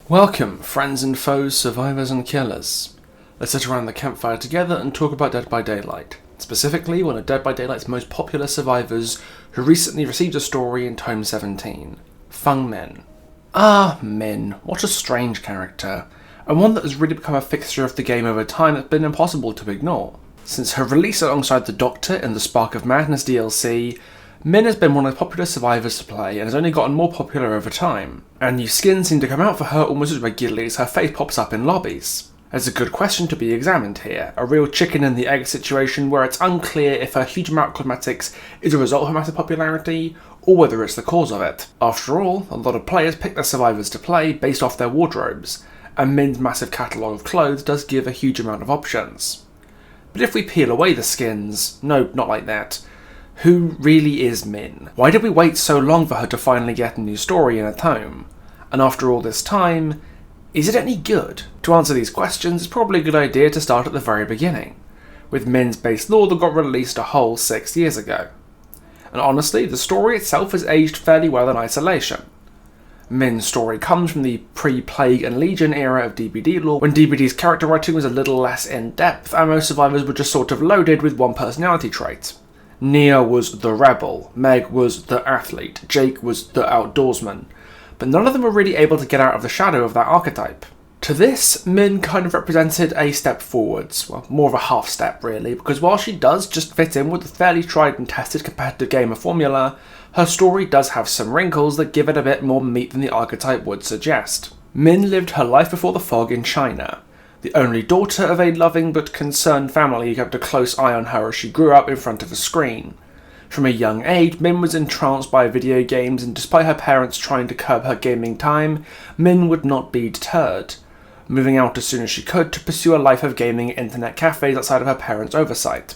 Welcome, friends and foes, survivors and killers. Let's sit around the campfire together and talk about Dead by Daylight, specifically one of Dead by Daylight's most popular survivors who recently received a story in Tome 17, Feng Min. Min, what a strange character, and one that has really become a fixture of the game over time that's been impossible to ignore. Since her release alongside the Doctor in the Spark of Madness DLC, Min has been one of the popular survivors to play and has only gotten more popular over time, and new skins seem to come out for her almost as regularly as her face pops up in lobbies. There's a good question to be examined here, a real chicken and the egg situation where it's unclear if her huge amount of cosmetics is a result of her massive popularity, or whether it's the cause of it. After all, a lot of players pick their survivors to play based off their wardrobes, and Min's massive catalogue of clothes does give a huge amount of options. But if we peel away the skins, no, not like that, who really is Min? Why did we wait so long for her to finally get a new story in a tome? And after all this time, is it any good? To answer these questions, it's probably a good idea to start at the very beginning, with Min's base lore that got released a whole 6 years ago. And honestly, the story itself has aged fairly well in isolation. Min's story comes from the pre-Plague and Legion era of DBD lore, when DBD's character writing was a little less in-depth, and most survivors were just sort of loaded with one personality trait. Nia was the rebel, Meg was the athlete, Jake was the outdoorsman, but none of them were really able to get out of the shadow of that archetype. To this, Min kind of represented a step forwards, well, more of a half step really, because while she does just fit in with the fairly tried and tested competitive gamer formula, her story does have some wrinkles that give it a bit more meat than the archetype would suggest. Min lived her life before the fog in China, the only daughter of a loving but concerned family who kept a close eye on her as she grew up in front of a screen. From a young age, Min was entranced by video games, and despite her parents trying to curb her gaming time, Min would not be deterred, moving out as soon as she could to pursue a life of gaming at internet cafes outside of her parents' oversight.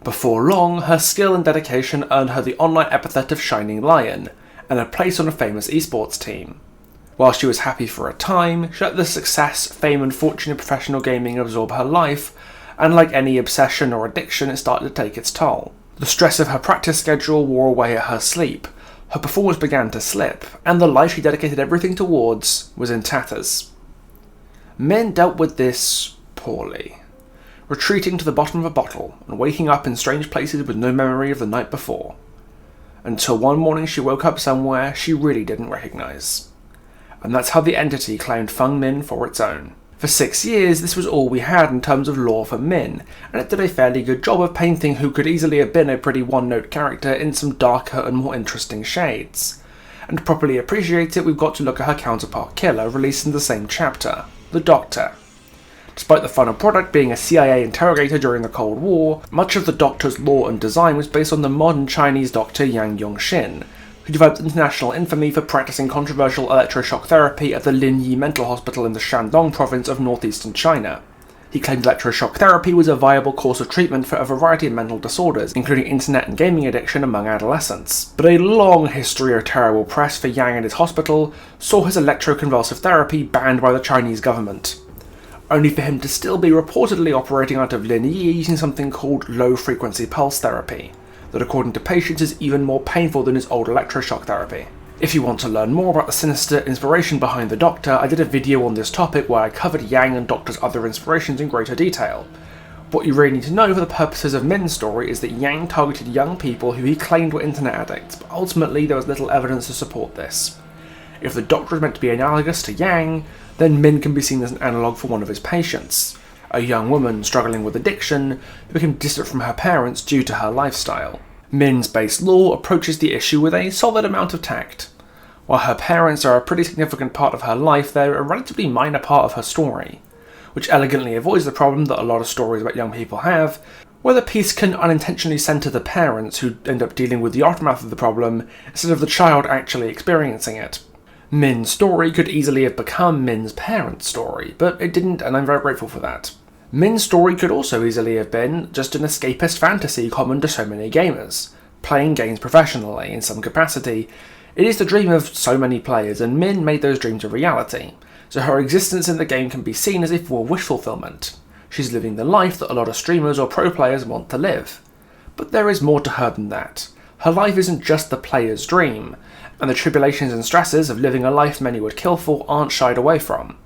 Before long, her skill and dedication earned her the online epithet of Shining Lion, and a place on a famous esports team. While she was happy for a time, she let the success, fame and fortune of professional gaming absorb her life, and like any obsession or addiction, it started to take its toll. The stress of her practice schedule wore away at her sleep, her performance began to slip, and the life she dedicated everything towards was in tatters. Min dealt with this poorly, retreating to the bottom of a bottle and waking up in strange places with no memory of the night before, until one morning she woke up somewhere she really didn't recognise. And that's how the entity claimed Feng Min for its own. For 6 years, this was all we had in terms of lore for Min, and it did a fairly good job of painting who could easily have been a pretty one-note character in some darker and more interesting shades. And to properly appreciate it, we've got to look at her counterpart killer, released in the same chapter, the Doctor. Despite the final product being a CIA interrogator during the Cold War, much of the Doctor's lore and design was based on the modern Chinese doctor Yang Yongxin, who developed international infamy for practicing controversial electroshock therapy at the Linyi Mental Hospital in the Shandong province of northeastern China. He claimed electroshock therapy was a viable course of treatment for a variety of mental disorders, including internet and gaming addiction among adolescents. But a long history of terrible press for Yang and his hospital saw his electroconvulsive therapy banned by the Chinese government, only for him to still be reportedly operating out of Linyi using something called low-frequency pulse therapy, that according to patients is even more painful than his old electroshock therapy. If you want to learn more about the sinister inspiration behind the Doctor, I did a video on this topic where I covered Yang and Doctor's other inspirations in greater detail. What you really need to know for the purposes of Min's story is that Yang targeted young people who he claimed were internet addicts, but ultimately there was little evidence to support this. If the Doctor is meant to be analogous to Yang, then Min can be seen as an analogue for one of his patients, a young woman struggling with addiction who became distant from her parents due to her lifestyle. Min's base lore approaches the issue with a solid amount of tact. While her parents are a pretty significant part of her life, they're a relatively minor part of her story, which elegantly avoids the problem that a lot of stories about young people have, where the piece can unintentionally centre the parents who end up dealing with the aftermath of the problem instead of the child actually experiencing it. Min's story could easily have become Min's parents' story, but it didn't, and I'm very grateful for that. Min's story could also easily have been just an escapist fantasy common to so many gamers, playing games professionally in some capacity. It is the dream of so many players, and Min made those dreams a reality, so her existence in the game can be seen as a form of wish fulfillment. She's living the life that a lot of streamers or pro players want to live. But there is more to her than that. Her life isn't just the player's dream, and the tribulations and stresses of living a life many would kill for aren't shied away from.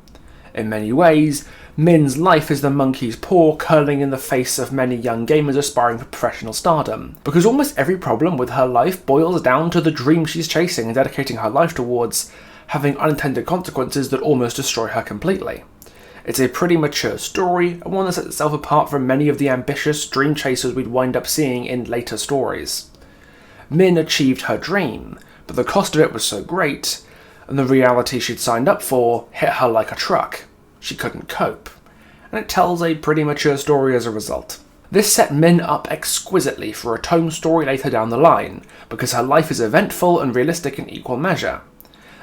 In many ways, Min's life is the monkey's paw curling in the face of many young gamers aspiring for professional stardom, because almost every problem with her life boils down to the dream she's chasing and dedicating her life towards having unintended consequences that almost destroy her completely. It's a pretty mature story, and one that sets itself apart from many of the ambitious dream chasers we'd wind up seeing in later stories. Min achieved her dream, but the cost of it was so great, and the reality she'd signed up for hit her like a truck. She couldn't cope, and it tells a pretty mature story as a result. This set Min up exquisitely for a Tome story later down the line, because her life is eventful and realistic in equal measure.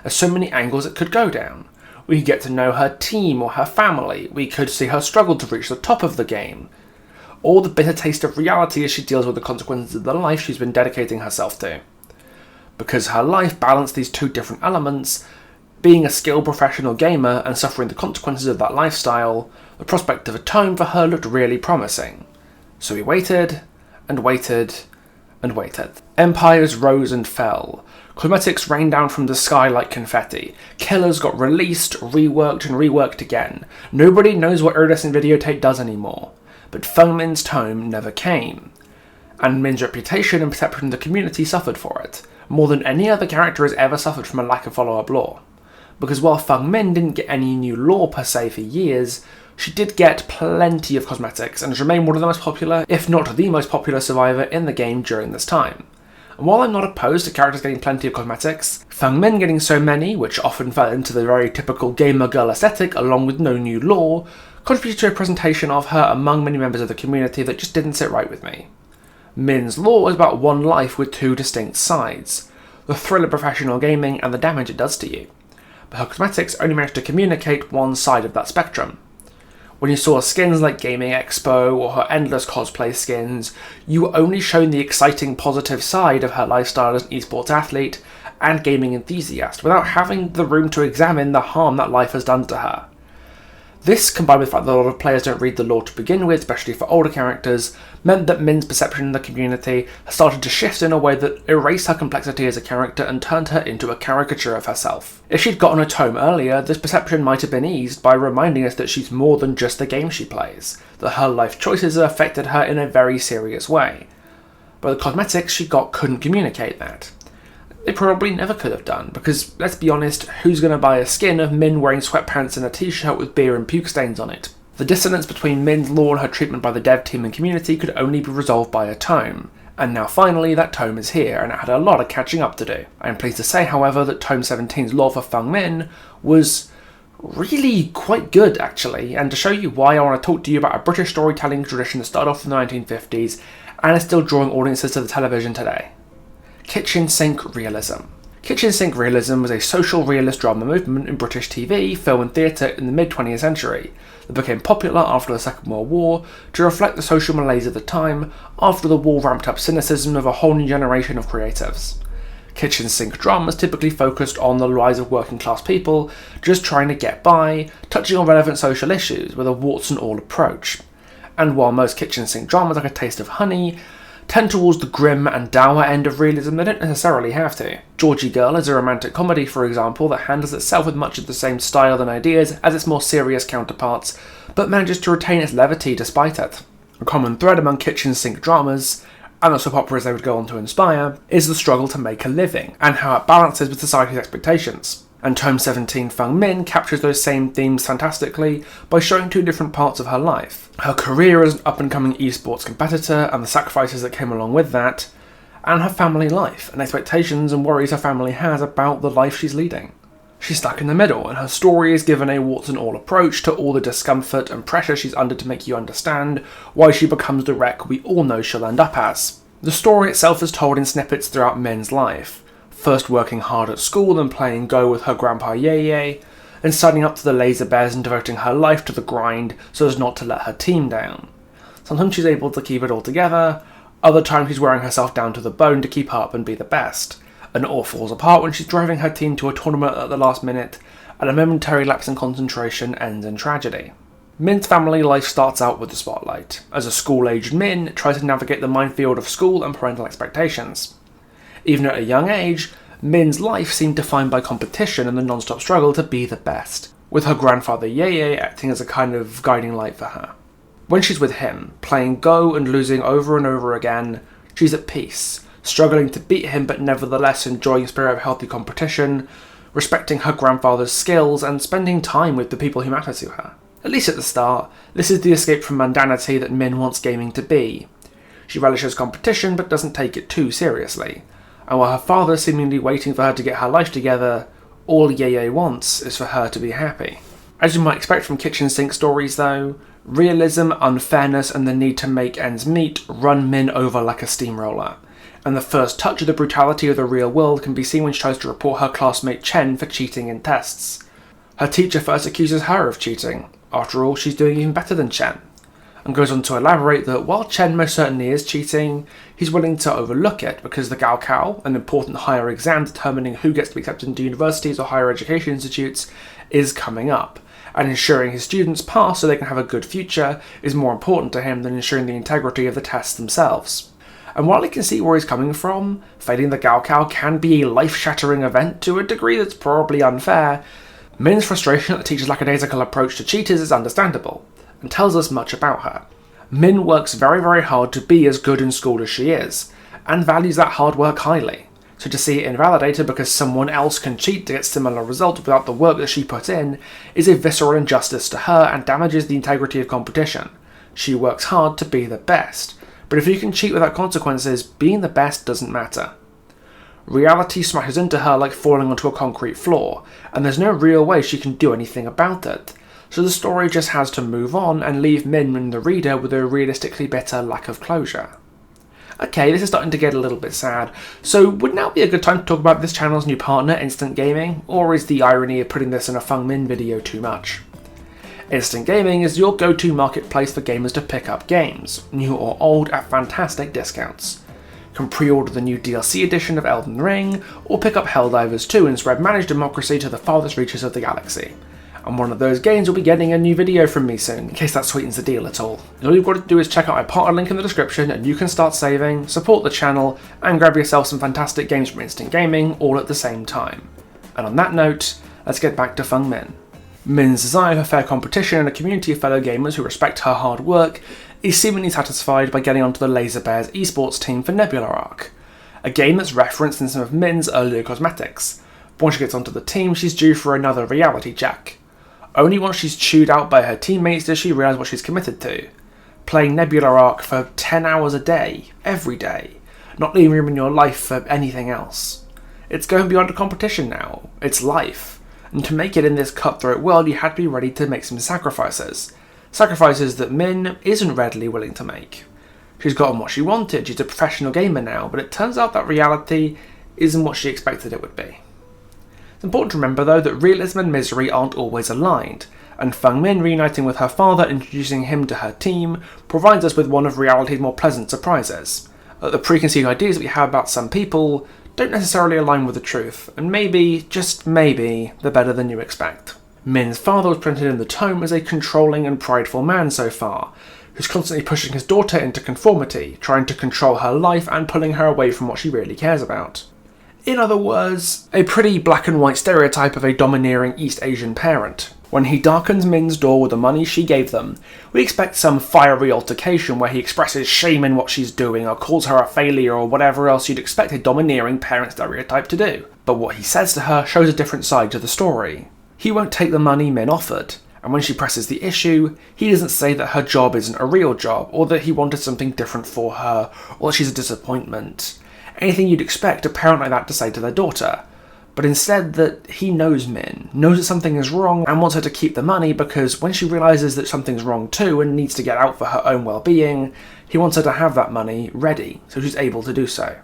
There's so many angles it could go down. We could get to know her team or her family, we could see her struggle to reach the top of the game, or the bitter taste of reality as she deals with the consequences of the life she's been dedicating herself to. Because her life balanced these two different elements, being a skilled professional gamer and suffering the consequences of that lifestyle, the prospect of a Tome for her looked really promising. So we waited, and waited, and waited. Empires rose and fell. Cosmetics rained down from the sky like confetti. Killers got released, reworked, and reworked again. Nobody knows what iridescent videotape does anymore. But Feng Min's Tome never came. And Min's reputation and perception in the community suffered for it, more than any other character has ever suffered from a lack of follow-up lore. Because while Feng Min didn't get any new lore per se for years, she did get plenty of cosmetics and has remained one of the most popular, if not the most popular survivor in the game during this time. And while I'm not opposed to characters getting plenty of cosmetics, Feng Min getting so many, which often fell into the very typical gamer girl aesthetic along with no new lore, contributed to a presentation of her among many members of the community that just didn't sit right with me. Min's lore is about one life with two distinct sides, the thrill of professional gaming and the damage it does to you. But her cosmetics only managed to communicate one side of that spectrum. When you saw skins like Gaming Expo or her endless cosplay skins, you were only shown the exciting positive side of her lifestyle as an esports athlete and gaming enthusiast, without having the room to examine the harm that life has done to her. This, combined with the fact that a lot of players don't read the lore to begin with, especially for older characters, meant that Min's perception in the community has started to shift in a way that erased her complexity as a character and turned her into a caricature of herself. If she'd gotten a Tome earlier, this perception might have been eased by reminding us that she's more than just the game she plays, that her life choices have affected her in a very serious way. But the cosmetics she got couldn't communicate that. They probably never could have done, because, let's be honest, who's going to buy a skin of Min wearing sweatpants and a t-shirt with beer and puke stains on it? The dissonance between Min's lore and her treatment by the dev team and community could only be resolved by a Tome, and now finally that Tome is here, and it had a lot of catching up to do. I am pleased to say, however, that Tome 17's lore for Feng Min was really quite good, actually, and to show you why I want to talk to you about a British storytelling tradition that started off in the 1950s and is still drawing audiences to the television today. Kitchen sink realism. Kitchen sink realism was a social realist drama movement in British TV, film and theatre in the mid-20th century that became popular after the Second World War to reflect the social malaise of the time after the war ramped up cynicism of a whole new generation of creatives. Kitchen sink dramas typically focused on the lives of working class people just trying to get by, touching on relevant social issues with a warts and all approach. And while most kitchen sink dramas like A Taste of Honey tend towards the grim and dour end of realism, they don't necessarily have to. Georgie Girl is a romantic comedy, for example, that handles itself with much of the same style and ideas as its more serious counterparts, but manages to retain its levity despite it. A common thread among kitchen sink dramas, and the soap operas they would go on to inspire, is the struggle to make a living, and how it balances with society's expectations. And Tome 17 Feng Min captures those same themes fantastically by showing two different parts of her life. Her career as an up-and-coming esports competitor and the sacrifices that came along with that, and her family life and expectations and worries her family has about the life she's leading. She's stuck in the middle, and her story is given a warts-and-all approach to all the discomfort and pressure she's under to make you understand why she becomes the wreck we all know she'll end up as. The story itself is told in snippets throughout Min's life, first working hard at school and playing Go with her grandpa Ye, and signing up to the Laser Bears and devoting her life to the grind so as not to let her team down. Sometimes she's able to keep it all together, other times she's wearing herself down to the bone to keep up and be the best, and it all falls apart when she's driving her team to a tournament at the last minute, and a momentary lapse in concentration ends in tragedy. Min's family life starts out with the spotlight, as a school-aged Min tries to navigate the minefield of school and parental expectations. Even at a young age, Min's life seemed defined by competition and the non-stop struggle to be the best, with her grandfather Ye acting as a kind of guiding light for her. When she's with him, playing Go and losing over and over again, she's at peace, struggling to beat him but nevertheless enjoying the spirit of healthy competition, respecting her grandfather's skills and spending time with the people who matter to her. At least at the start, this is the escape from mundanity that Min wants gaming to be. She relishes competition but doesn't take it too seriously, and while her father is seemingly waiting for her to get her life together, all Ye wants is for her to be happy. As you might expect from kitchen sink stories though, realism, unfairness and the need to make ends meet run Min over like a steamroller, and the first touch of the brutality of the real world can be seen when she tries to report her classmate Chen for cheating in tests. Her teacher first accuses her of cheating. After all, she's doing even better than Chen, and goes on to elaborate that while Chen most certainly is cheating, he's willing to overlook it because the Gaokao, an important higher exam determining who gets to be accepted into universities or higher education institutes, is coming up, and ensuring his students pass so they can have a good future is more important to him than ensuring the integrity of the tests themselves. And while he can see where he's coming from, failing the Gaokao can be a life-shattering event to a degree that's probably unfair, Min's frustration at the teacher's lackadaisical approach to cheaters is understandable, and tells us much about her. Min works very, very hard to be as good in school as she is, and values that hard work highly. So to see it invalidated because someone else can cheat to get similar results without the work that she put in is a visceral injustice to her and damages the integrity of competition. She works hard to be the best, but if you can cheat without consequences, being the best doesn't matter. Reality smashes into her like falling onto a concrete floor, and there's no real way she can do anything about it. So the story just has to move on and leave Min and the reader with a realistically bitter lack of closure. Okay, this is starting to get a little bit sad, so would now be a good time to talk about this channel's new partner, Instant Gaming, or is the irony of putting this in a Feng Min video too much? Instant Gaming is your go-to marketplace for gamers to pick up games, new or old, at fantastic discounts. You can pre-order the new DLC edition of Elden Ring, or pick up Helldivers 2 and spread managed democracy to the farthest reaches of the galaxy. And one of those games will be getting a new video from me soon, in case that sweetens the deal at all. And all you've got to do is check out my partner link in the description and you can start saving, support the channel, and grab yourself some fantastic games from Instant Gaming all at the same time. And on that note, let's get back to Feng Min. Min's desire for fair competition and a community of fellow gamers who respect her hard work is seemingly satisfied by getting onto the Laser Bears Esports team for Nebula Arc, a game that's referenced in some of Min's earlier cosmetics. But once she gets onto the team, she's due for another reality check. Only once she's chewed out by her teammates does she realise what she's committed to. Playing Nebula Arc for 10 hours a day, every day, not leaving room in your life for anything else. It's going beyond a competition now, it's life. And to make it in this cutthroat world, you had to be ready to make some sacrifices. Sacrifices that Min isn't readily willing to make. She's gotten what she wanted, she's a professional gamer now, but it turns out that reality isn't what she expected it would be. It's important to remember though that realism and misery aren't always aligned, and Feng Min reuniting with her father and introducing him to her team provides us with one of reality's more pleasant surprises. The preconceived ideas that we have about some people don't necessarily align with the truth, and maybe, just maybe, they're better than you expect. Min's father was presented in the Tome as a controlling and prideful man so far, who's constantly pushing his daughter into conformity, trying to control her life and pulling her away from what she really cares about. In other words, a pretty black and white stereotype of a domineering East Asian parent. When he darkens Min's door with the money she gave them, we expect some fiery altercation where he expresses shame in what she's doing or calls her a failure or whatever else you'd expect a domineering parent stereotype to do. But what he says to her shows a different side to the story. He won't take the money Min offered, and when she presses the issue, he doesn't say that her job isn't a real job, or that he wanted something different for her, or that she's a disappointment. Anything you'd expect a parent like that to say to their daughter. But instead that he knows Min, knows that something is wrong and wants her to keep the money because when she realises that something's wrong too and needs to get out for her own well-being, he wants her to have that money ready so she's able to do so.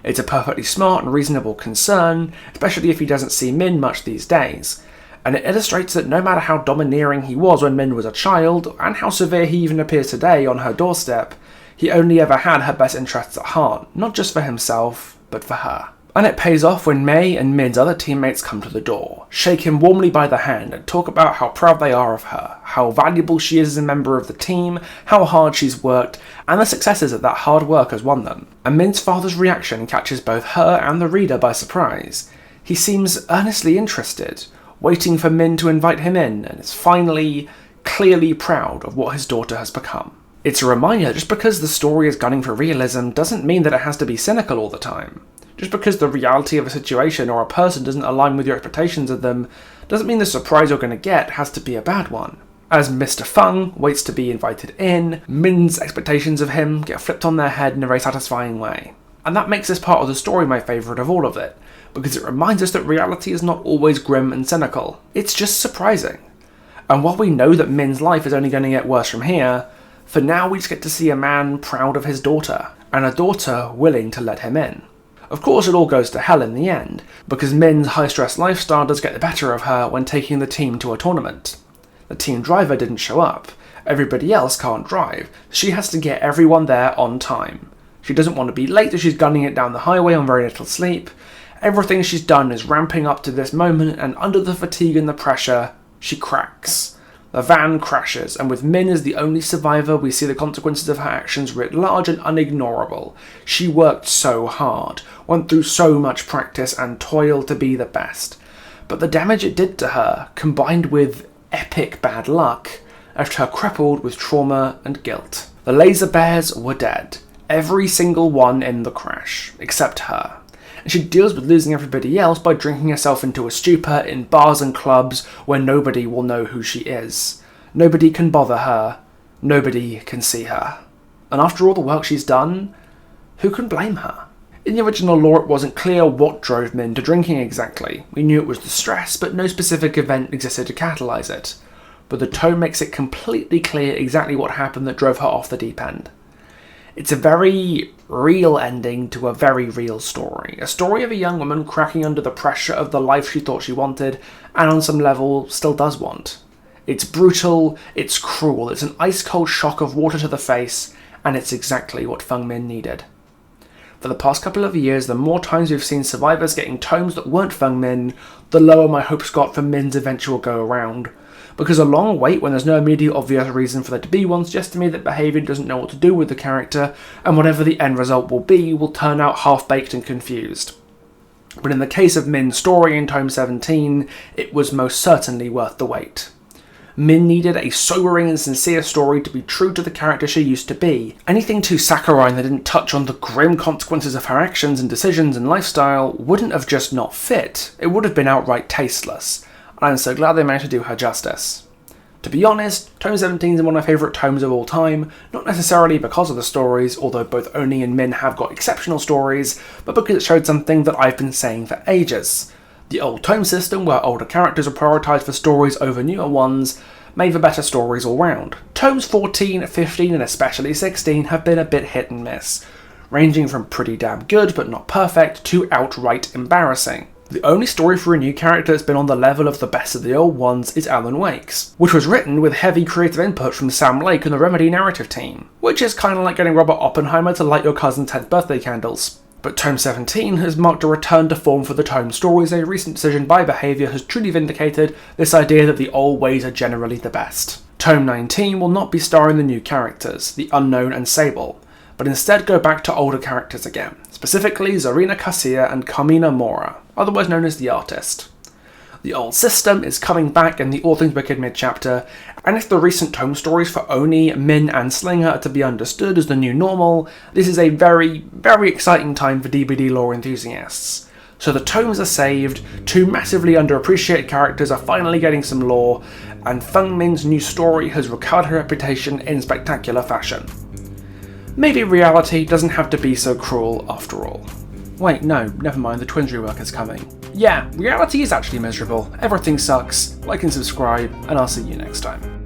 It's a perfectly smart and reasonable concern, especially if he doesn't see Min much these days, and it illustrates that no matter how domineering he was when Min was a child, and how severe he even appears today on her doorstep, he only ever had her best interests at heart, not just for himself, but for her. And it pays off when Mei and Min's other teammates come to the door, shake him warmly by the hand and talk about how proud they are of her, how valuable she is as a member of the team, how hard she's worked, and the successes that hard work has won them. And Min's father's reaction catches both her and the reader by surprise. He seems earnestly interested, waiting for Min to invite him in, and is finally, clearly proud of what his daughter has become. It's a reminder that just because the story is gunning for realism doesn't mean that it has to be cynical all the time. Just because the reality of a situation or a person doesn't align with your expectations of them, doesn't mean the surprise you're going to get has to be a bad one. As Mr. Feng waits to be invited in, Min's expectations of him get flipped on their head in a very satisfying way. And that makes this part of the story my favourite of all of it, because it reminds us that reality is not always grim and cynical. It's just surprising. And while we know that Min's life is only going to get worse from here, for now we just get to see a man proud of his daughter, and a daughter willing to let him in. Of course it all goes to hell in the end, because Min's high-stress lifestyle does get the better of her when taking the team to a tournament. The team driver didn't show up, everybody else can't drive, she has to get everyone there on time. She doesn't want to be late as she's gunning it down the highway on very little sleep. Everything she's done is ramping up to this moment, and under the fatigue and the pressure, she cracks. The van crashes, and with Min as the only survivor, we see the consequences of her actions writ large and unignorable. She worked so hard, went through so much practice and toil to be the best. But the damage it did to her, combined with epic bad luck, left her crippled with trauma and guilt. The laser bears were dead, every single one in the crash, except her. And she deals with losing everybody else by drinking herself into a stupor in bars and clubs where nobody will know who she is. Nobody can bother her. Nobody can see her. And after all the work she's done, who can blame her? In the original lore, it wasn't clear what drove Min to drinking exactly. We knew it was the stress, but no specific event existed to catalyse it. But the tome makes it completely clear exactly what happened that drove her off the deep end. It's a very real ending to a very real story. A story of a young woman cracking under the pressure of the life she thought she wanted, and on some level still does want. It's brutal, it's cruel, it's an ice-cold shock of water to the face, and it's exactly what Feng Min needed. For the past couple of years, the more times we've seen survivors getting tomes that weren't Feng Min, the lower my hopes got for Min's eventual go-around. Because a long wait when there's no immediate obvious reason for there to be one suggests to me that behaviour doesn't know what to do with the character, and whatever the end result will turn out half-baked and confused. But in the case of Min's story in Tome 17, it was most certainly worth the wait. Min needed a sobering and sincere story to be true to the character she used to be. Anything too saccharine that didn't touch on the grim consequences of her actions and decisions and lifestyle wouldn't have just not fit, it would have been outright tasteless. I'm so glad they managed to do her justice. To be honest, Tome 17 is one of my favourite tomes of all time, not necessarily because of the stories, although both Oni and Min have got exceptional stories, but because it showed something that I've been saying for ages. The old tome system, where older characters are prioritised for stories over newer ones, made for better stories all round. Tomes 14, 15 and especially 16 have been a bit hit and miss, ranging from pretty damn good but not perfect to outright embarrassing. The only story for a new character that's been on the level of the best of the old ones is Alan Wake's, which was written with heavy creative input from Sam Lake and the Remedy narrative team, which is kinda like getting Robert Oppenheimer to light your cousin's 10th birthday candles. But Tome 17 has marked a return to form for the tome stories. A recent decision by Behaviour has truly vindicated this idea that the old ways are generally the best. Tome 19 will not be starring the new characters, the Unknown and Sable, but instead go back to older characters again, specifically Zarina Kasia and Carmina Mora, otherwise known as the Artist. The old system is coming back in the All Things Wicked mid-chapter, and if the recent tome stories for Oni, Min and Slinger are to be understood as the new normal, this is a very, very exciting time for DBD lore enthusiasts. So the tomes are saved, two massively underappreciated characters are finally getting some lore, and Feng Min's new story has recovered her reputation in spectacular fashion. Maybe reality doesn't have to be so cruel after all. Wait, no, never mind, the twins rework is coming. Yeah, reality is actually miserable, everything sucks, like and subscribe, and I'll see you next time.